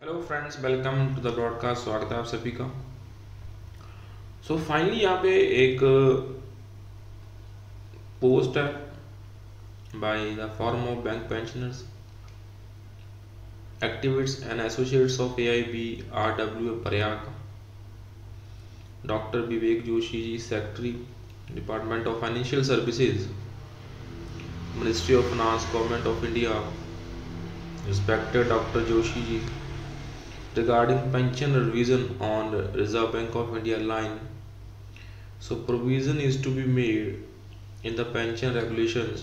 Hello friends, welcome to the broadcast. स्वागत है आप सभी का। फाइनली यहाँ पे एक पोस्ट है by the form of bank pensioners activist and associates of AIB RW Prayag, doctor Vivek Joshi ji, secretary department of financial services, ministry of finance, government of India. Respected doctor Joshi ji, regarding pension revision on Reserve Bank of India line. Provision is to be made in the pension regulations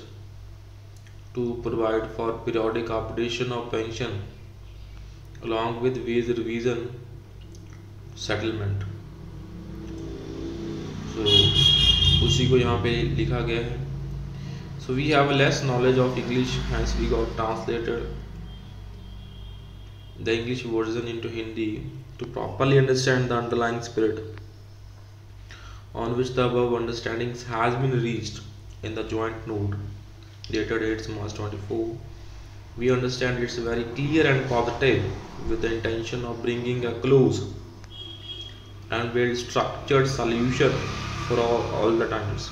to provide for periodic updation of pension along with wage revision settlement. उसी को यहाँ पे लिखा गया है. We have less knowledge of English, hence we got translated the English version into Hindi to properly understand the underlying spirit on which the above understandings has been reached in the joint note dated 8th March 24. We understand it's very clear and positive with the intention of bringing a close and well structured solution for all the times.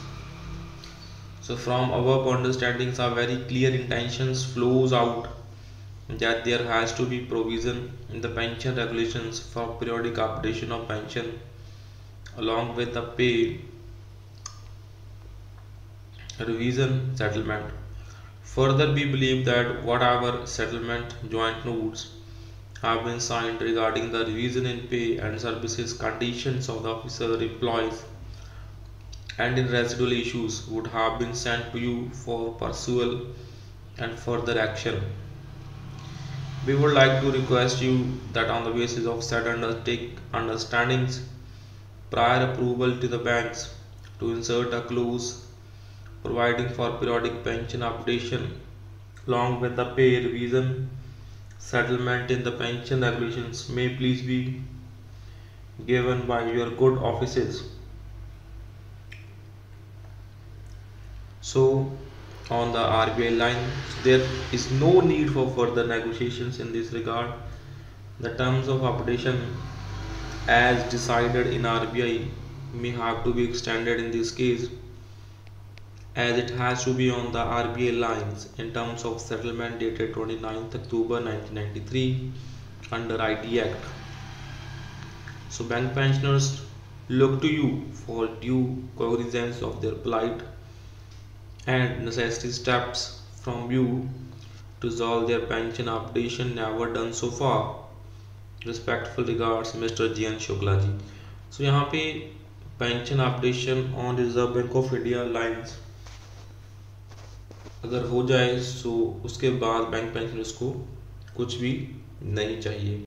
From above understandings are very clear intentions flows out that there has to be provision in the pension regulations for periodic updation of pension along with the pay revision settlement. Further, we believe that whatever settlement joint notes have been signed regarding the revision in pay and services conditions of the officer employees and in residual issues would have been sent to you for pursual and further action. We would like to request you that on the basis of said understandings, prior approval to the banks to insert a clause providing for periodic pension updation along with the pay revision settlement in the pension regulations may please be given by your good offices. On the RBI line, there is no need for further negotiations in this regard. The terms of updation as decided in RBI may have to be extended in this case, as it has to be on the RBI lines in terms of settlement dated 29th October 1993 under IT Act. Bank pensioners look to you for due cognizance of their plight and necessary steps from you to resolve their pension updation never done so far. Respectful regards, Mr. GN Shukla जी. यहाँ पे pension updation on reserve bank of India lines अगर हो जाए उसके बाद bank pensioners को कुछ भी नहीं चाहिए.